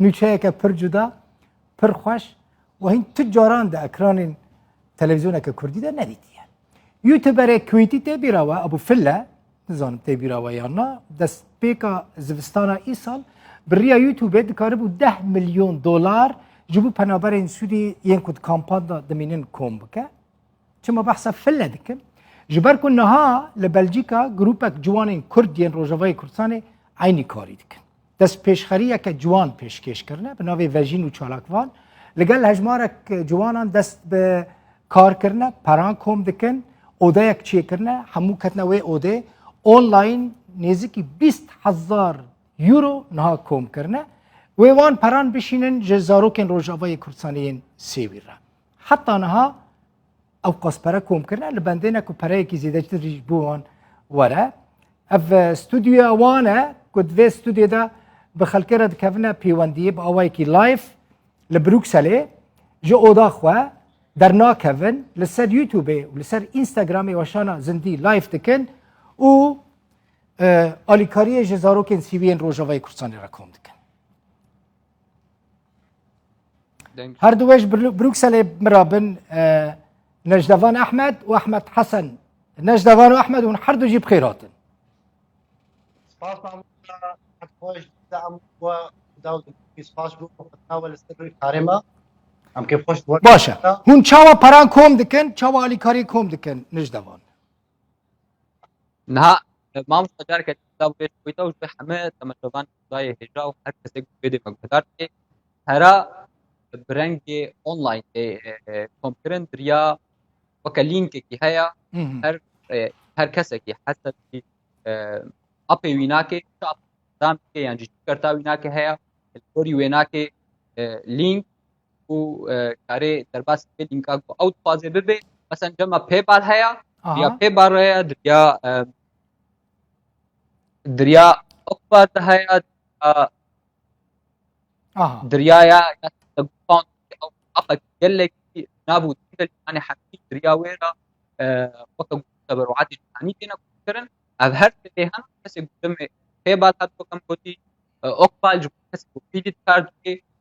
نوچه که پر جدا پر خوش و این تجاران ده اکران تلویزیون که کردی ده ندیدیه یوتیوبر کویتی تی بیراوه ابو فله نزانم تی بیراوه یا نه دست پیکا زوستانا ای سال بریا یوتیوب دکاره بود 10 میلیون دلار جبو پنابرین سودی ین کد کامپان دا دمینن کوم بکه چما بحثا فله دکم جبر کن نها لبلژیکا گروپک جوانین کردین روجاوای کردستان عینی کاری دکن دست پیشخریه که جوان پیشکش کرنه به نوع وژین و چالاکوان لگل هجمارک جوانان دست به کار کرنه پران کوم دکن اوده یک چیه کرنه همو کتنوی اوده آنلاین نزدیکی 20,000 یورو نها کوم کرنه و وان پران بشینن جزاروکن روجاوای کردستانیین سیویره حتی نها او قصپره کوم کرنه لبندینه که پره که زیده تریج بوان وره اف استودیو وانه کد وی استودیو ده بخلکه رد کفنه پیوندیه با آوائی که لایف لبروکسله جو اودا خواه در ناکفن لسر یوتیوبه و لسر اینستاگرامی وشانا زندی لایف دکن و آلیکاری جزاروکن سیوین روجاوای کردستانی را کوم دکن هر دوش بروکسله مرابن نجدوان احمد و احمد حسن نجدوان و احمد و هر دو جیب خیراتن سپاس معمولا خوش دعم و داود سپاس بو فتناول استقرار کارما هم که خوش بود باشه هون چاوا پران کوم دکن چاوا آلیکاری کوم دکن نجدوان نها ما مستجار که کتاب پیش کویتا و همه تماشاگان خدای هجرا و هر کسی که بیده مقدار که هرا برنگ آنلاین کمپیرن دریا وکا لینک کی هیا هر کسی که حتی اپی وینا که شاپ دام که یعنی کرتا وینا که هیا الگوری وینا که لینک و کاره در باس که لینک کو اوت فازه ببه مثلا جمع پی بال هیا یا پی بال هیا دریا اکبر هیا دریا یا تقوان او اپا جلك نابود يعني حكي دريا ويرا وقت تبرعات يعني كنا كثرن اظهرت لها كسي قدام في بعض كم كنتي اقبال جو كسي بيدي كارد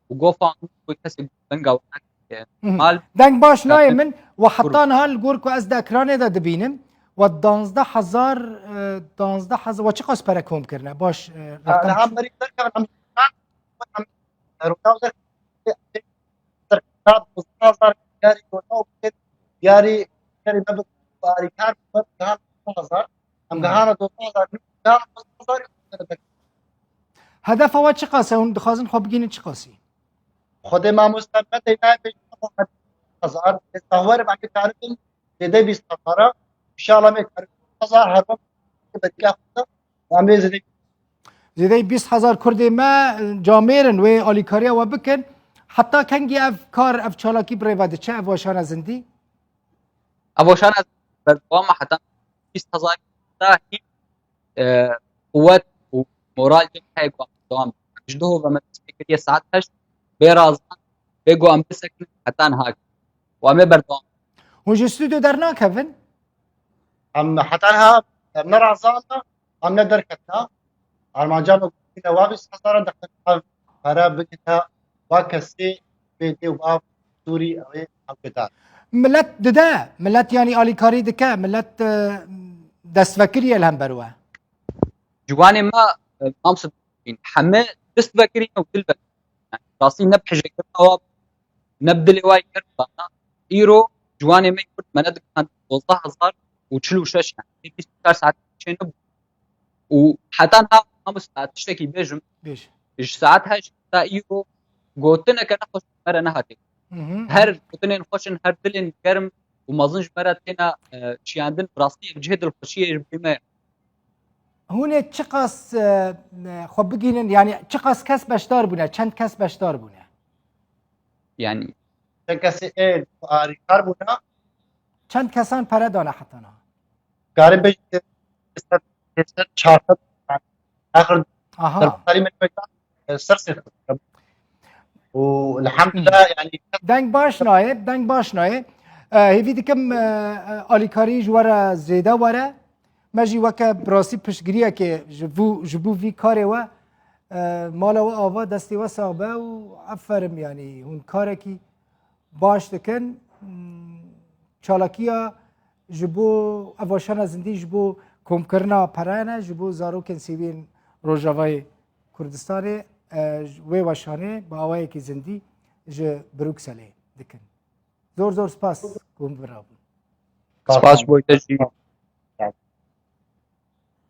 وقوفا كسي بنغا مال دنگ باش نای من و حطانها الگورکو از دکرانه دا دبینم و 12,000 و چه قصد پرکوم کرنه باش رقم هم مریض در هم روکاو در 12,000 یاری کوتاه یاری نبض باری کار بود هم 12,000 هم دهان 12,000 هدف و چه قصه اون دخوازن خواب بگین چه قصی خود ما مستقبل دینا به 1000 تصور باقی تعریف دیده 20,000 ان شاء الله می 1000 هر وقت بدك اخذ زیده 20,000 کردی ما جامعرن و آلیکاریا و بکن حتی کنگی اف کار اف چالاکی برای وده چه افواشان از زندی؟ افواشان از بردوام حتی 20,000 دا هی قوت و مورال جمعه قوام دوام جده و من تسبیکریه ساعت هشت بیرازان بگو ام بسکن حتی نهاک و همه بردوام هونج استودیو در ناکفن؟ هم حتی ها نرازان هم ندر کتنا المانجام كنا واقص خسارة دخل فرا بكتا واكسي بيتي واب سوري أو أبدا ملت دده ملت يعني آلیکاری دکه ملت دستفکری الهم بروه جواني ما مصدقين حمى دستفكرين ودل يعني راسي نبحج كرنا نبدل واي كرنا ايرو جواني ما يكون مندك كان 12,000 وتشلو شاش يعني 24 ساعات شنو وحتى أنا ما تشتكي بيجم إيش ساعتها تا إيرو قوتنا كنا خوش مرة نهاتي هر قوتنا خوشن هر دلين كرم ومازنج مرة تنا شي عندن براسية بجهد الخوشية بما هون چقاس خب بگینن يعني چقاس کس بشدار بونه چند کس بشدار بونه يعني چند کسی آریکار بونه چند کسان پره دانه حتی نه کاری به چهارصد آخر اها سرسخ والحمد لله يعني دنگ باش نایب دنگ باش نایب هیوی دیکم آلیکاری جواره زیده وره مجی وکه براسی پشگریه که جبو وی کاره و مالا و آوا دستی و صابه و افرم یعنی هون کارکی باش دکن چالاکیا جبو اواشانا زندی جبو کمکرنا پرانه جبو زاروکن سیوین روجاوای کردستانی وی وشانه با آوایی که زندی جه بروکسله دکن زور زور سپاس کم برابون سپاس بۆی تەجی